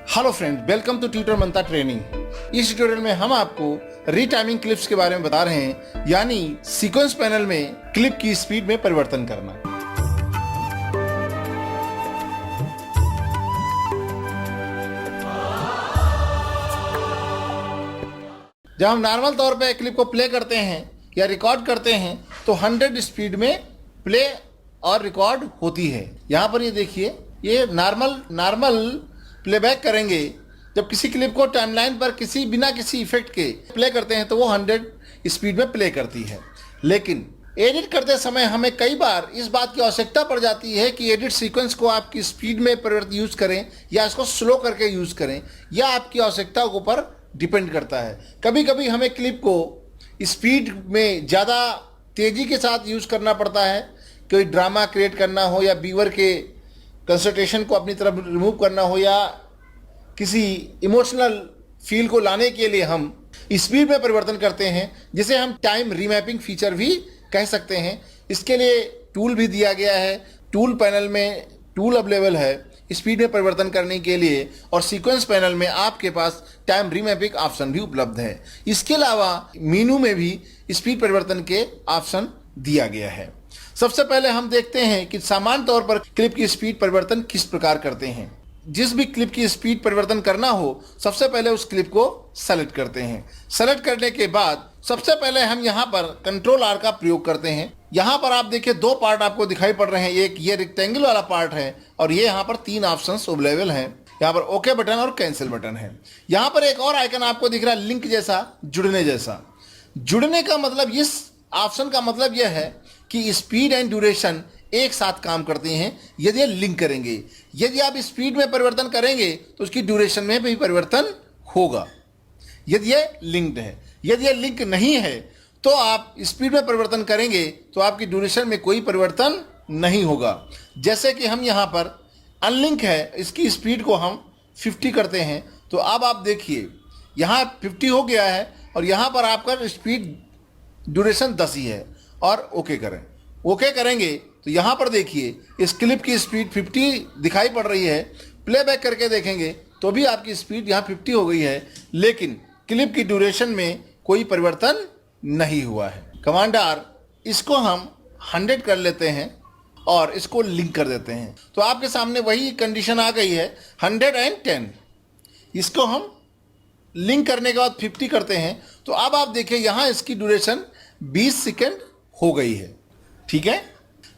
Hello friend, welcome to tutor मंता training. इस tutorial में हम आपको रीटाइमिंग क्लिप्स के बारे में बता रहे हैं, यानी सीक्वेंस पैनल में क्लिप की स्पीड में परिवर्तन करना। जब हम नॉर्मल तौर पे क्लिप को प्ले करते हैं या रिकॉर्ड करते हैं तो 100 स्पीड में प्ले और रिकॉर्ड होती है। यहाँ पर ये देखिए, ये नॉर्मल प्लेबैक करेंगे। जब किसी क्लिप को टाइमलाइन पर बिना किसी इफेक्ट के प्ले करते हैं तो वो 100 स्पीड में प्ले करती है। लेकिन एडिट करते समय हमें कई बार इस बात की आवश्यकता पड़ जाती है कि एडिट सीक्वेंस को आपकी स्पीड में परिवर्तित यूज़ करें या इसको स्लो करके यूज़ करें, या आपकी आवश्यकता के ऊपर डिपेंड करता है। कभी कभी हमें क्लिप को स्पीड में ज़्यादा तेज़ी के साथ यूज़ करना पड़ता है, कोई ड्रामा क्रिएट करना हो या व्यूअर के कंसंट्रेशन को अपनी तरफ रिमूव करना हो, या किसी इमोशनल फील को लाने के लिए हम स्पीड में परिवर्तन करते हैं, जिसे हम टाइम रीमैपिंग फीचर भी कह सकते हैं। इसके लिए टूल भी दिया गया है। टूल पैनल में टूल अवेलेबल है स्पीड में परिवर्तन करने के लिए, और सीक्वेंस पैनल में आपके पास टाइम रीमैपिंग ऑप्शन भी उपलब्ध है। इसके अलावा मेनू में भी स्पीड परिवर्तन के ऑप्शन दिया गया है। सबसे पहले हम देखते हैं कि सामान्य तौर पर क्लिप की स्पीड परिवर्तन किस प्रकार करते हैं। जिस भी क्लिप की स्पीड परिवर्तन करना हो, सबसे पहले उस क्लिप को सेलेक्ट करते हैं। सेलेक्ट करने के बाद सबसे पहले हम यहाँ पर कंट्रोल आर का प्रयोग करते हैं। यहाँ पर आप देखिए दो पार्ट आपको दिखाई पड़ रहे हैं। एक ये रेक्टेंगल वाला पार्ट है और ये यहाँ पर 3 ऑप्शंस अवेलेबल हैं। यहाँ पर ओके बटन और कैंसिल बटन है। यहाँ पर एक और आइकन आपको दिख रहा है, लिंक जैसा, जुड़ने जैसा। जुड़ने का मतलब, इस ऑप्शन का मतलब यह है कि स्पीड एंड ड्यूरेशन एक साथ काम करते हैं यदि ये लिंक करेंगे। यदि आप स्पीड में परिवर्तन करेंगे तो उसकी ड्यूरेशन में भी परिवर्तन होगा, यदि ये लिंक्ड है। यदि ये लिंक नहीं है तो आप स्पीड में परिवर्तन करेंगे तो आपकी ड्यूरेशन में कोई परिवर्तन नहीं होगा। जैसे कि हम यहाँ पर अनलिंक है, इसकी स्पीड को हम 50 करते हैं, तो अब आप देखिए यहाँ 50 हो गया है और यहाँ पर आपका स्पीड ड्यूरेशन 10 ही है। और ओके करें। ओके करेंगे तो यहाँ पर देखिए इस क्लिप की स्पीड 50 दिखाई पड़ रही है। प्लेबैक करके देखेंगे तो भी आपकी स्पीड यहाँ 50 हो गई है, लेकिन क्लिप की ड्यूरेशन में कोई परिवर्तन नहीं हुआ है। कमांड आर, इसको हम 100 कर लेते हैं और इसको लिंक कर देते हैं, तो आपके सामने वही कंडीशन आ गई है 110। इसको हम लिंक करने के बाद 50 करते हैं, तो अब आप देखिए यहाँ इसकी ड्यूरेशन 20 सेकेंड हो गई है। ठीक है,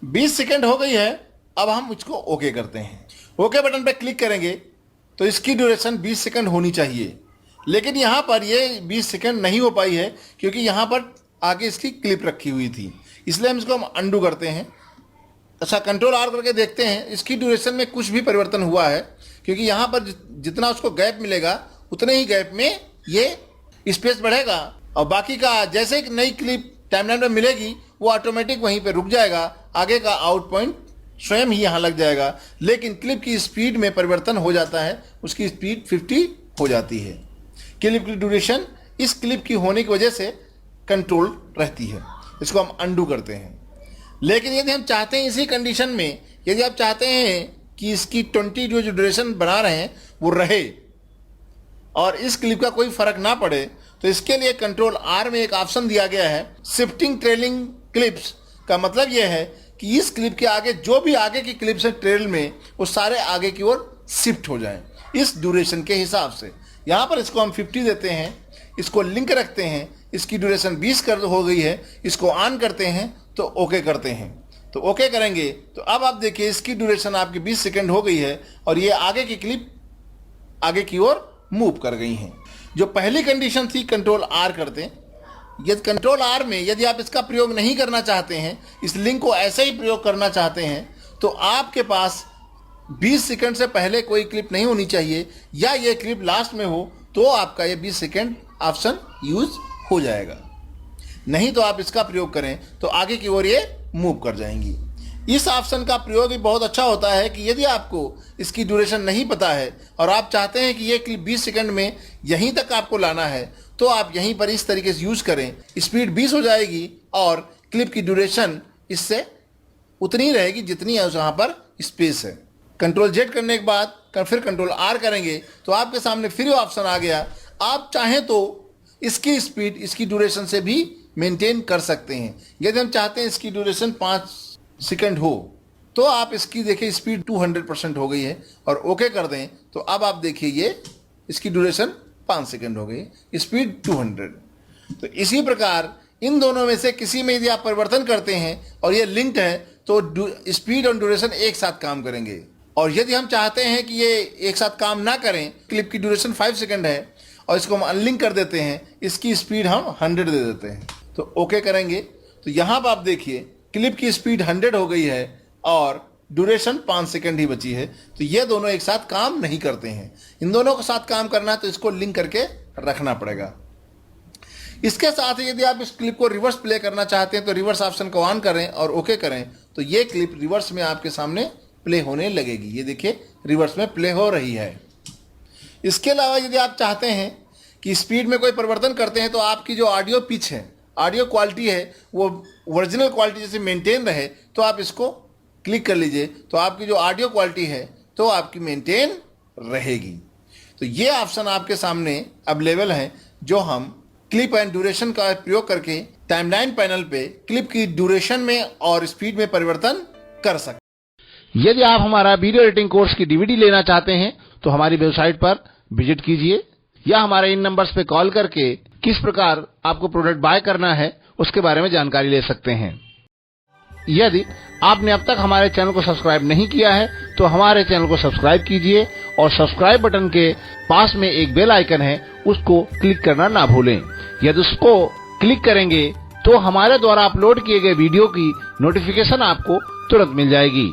20 सेकेंड हो गई है। अब हम इसको ओके करते हैं। ओके बटन पर क्लिक करेंगे तो इसकी ड्यूरेशन 20 सेकेंड होनी चाहिए, लेकिन यहाँ पर ये 20 सेकेंड नहीं हो पाई है क्योंकि यहाँ पर आगे इसकी क्लिप रखी हुई थी, इसलिए हम इसको अंडू करते हैं। अच्छा, कंट्रोल आर करके देखते हैं, इसकी ड्यूरेशन में कुछ भी परिवर्तन हुआ है, क्योंकि यहाँ पर जितना उसको गैप मिलेगा उतने ही गैप में ये स्पेस बढ़ेगा, और बाकी का जैसे एक नई क्लिप टाइमलाइन में मिलेगी वो ऑटोमेटिक वहीं पे रुक जाएगा। आगे का आउट पॉइंट स्वयं ही यहाँ लग जाएगा, लेकिन क्लिप की स्पीड में परिवर्तन हो जाता है, उसकी स्पीड 50 हो जाती है। क्लिप की ड्यूरेशन इस क्लिप की होने की वजह से कंट्रोल रहती है। इसको हम अंडू करते हैं। लेकिन यदि हम चाहते हैं इसी कंडीशन में, यदि आप चाहते हैं कि इसकी 20 जो ड्यूरेशन बना रहे हैं वो रहे और इस क्लिप का कोई फर्क ना पड़े, तो इसके लिए कंट्रोल आर में एक ऑप्शन दिया गया है, शिफ्टिंग ट्रेलिंग क्लिप्स। का मतलब यह है कि इस क्लिप के आगे जो भी आगे की क्लिप्स हैं ट्रेल में, वो सारे आगे की ओर शिफ्ट हो जाएं इस ड्यूरेशन के हिसाब से। यहाँ पर इसको हम 50 देते हैं, इसको लिंक रखते हैं, इसकी ड्यूरेशन 20 हो गई है, इसको ऑन करते हैं तो ओके करते हैं। तो ओके करेंगे तो अब आप देखिए इसकी ड्यूरेशन आपकी 20 सेकेंड हो गई है और ये आगे की क्लिप आगे की ओर मूव कर गई हैं। जो पहली कंडीशन थी कंट्रोल आर करते हैं। यदि कंट्रोल आर में यदि आप इसका प्रयोग नहीं करना चाहते हैं, इस लिंक को ऐसे ही प्रयोग करना चाहते हैं, तो आपके पास 20 सेकंड से पहले कोई क्लिप नहीं होनी चाहिए, या ये क्लिप लास्ट में हो तो आपका ये 20 सेकंड ऑप्शन यूज हो जाएगा। नहीं तो आप इसका प्रयोग करें तो आगे की ओर ये मूव कर जाएंगी। इस ऑप्शन का प्रयोग भी बहुत अच्छा होता है कि यदि आपको इसकी ड्यूरेशन नहीं पता है और आप चाहते हैं कि ये क्लिप 20 सेकंड में यहीं तक आपको लाना है, तो आप यहीं पर इस तरीके से यूज़ करें। स्पीड 20 हो जाएगी और क्लिप की ड्यूरेशन इससे उतनी रहेगी जितनी है यहाँ पर स्पेस है। कंट्रोल जेड करने के बाद फिर कंट्रोल आर करेंगे तो आपके सामने फिर ऑप्शन आ गया। आप चाहें तो इसकी स्पीड, इसकी ड्यूरेशन से भी मेंटेन कर सकते हैं। यदि हम चाहते हैं इसकी ड्यूरेशन 5 सेकंड हो तो आप इसकी देखिए स्पीड 200% हो गई है और ओके कर दें तो अब आप देखिए ये इसकी ड्यूरेशन 5 सेकंड हो गई, स्पीड 200। तो इसी प्रकार इन दोनों में से किसी में यदि आप परिवर्तन करते हैं और ये लिंक्ड है तो स्पीड और ड्यूरेशन एक साथ काम करेंगे। और यदि हम चाहते हैं कि ये एक साथ काम ना करें, क्लिप की ड्यूरेशन 5 सेकंड है और इसको हम अनलिंक कर देते हैं, इसकी स्पीड हम 100 दे देते हैं तो ओके करेंगे तो यहाँ पर आप देखिए क्लिप की स्पीड 100 हो गई है और ड्यूरेशन 5 सेकंड ही बची है। तो ये दोनों एक साथ काम नहीं करते हैं। इन दोनों को साथ काम करना है तो इसको लिंक करके रखना पड़ेगा। इसके साथ यदि आप इस क्लिप को रिवर्स प्ले करना चाहते हैं तो रिवर्स ऑप्शन को ऑन करें और ओके करें तो ये क्लिप रिवर्स में आपके सामने प्ले होने लगेगी। ये देखिए रिवर्स में प्ले हो रही है। इसके अलावा यदि आप चाहते हैं कि स्पीड में कोई परिवर्तन करते हैं तो आपकी जो ऑडियो पिच है, ऑडियो क्वालिटी है, वो ओरिजिनल क्वालिटी जैसे मेंटेन रहे तो आप इसको क्लिक कर लीजिए तो आपकी जो ऑडियो क्वालिटी है तो आपकी मेंटेन रहेगी। तो ये ऑप्शन आपके सामने अवेलेबल है जो हम क्लिप एंड ड्यूरेशन का प्रयोग करके टाइमलाइन पैनल पे क्लिप की ड्यूरेशन में और स्पीड में परिवर्तन कर सकते हैं। यदि आप हमारा वीडियो एडिटिंग कोर्स की डीवीडी लेना चाहते हैं तो हमारी वेबसाइट पर विजिट कीजिए या हमारे इन नंबर्स पे कॉल करके किस प्रकार आपको प्रोडक्ट बाय करना है उसके बारे में जानकारी ले सकते हैं। यदि आपने अब तक हमारे चैनल को सब्सक्राइब नहीं किया है तो हमारे चैनल को सब्सक्राइब कीजिए और सब्सक्राइब बटन के पास में एक बेल आइकन है उसको क्लिक करना ना भूलें। यदि उसको क्लिक करेंगे तो हमारे द्वारा अपलोड किए गए वीडियो की नोटिफिकेशन आपको तुरंत मिल जाएगी।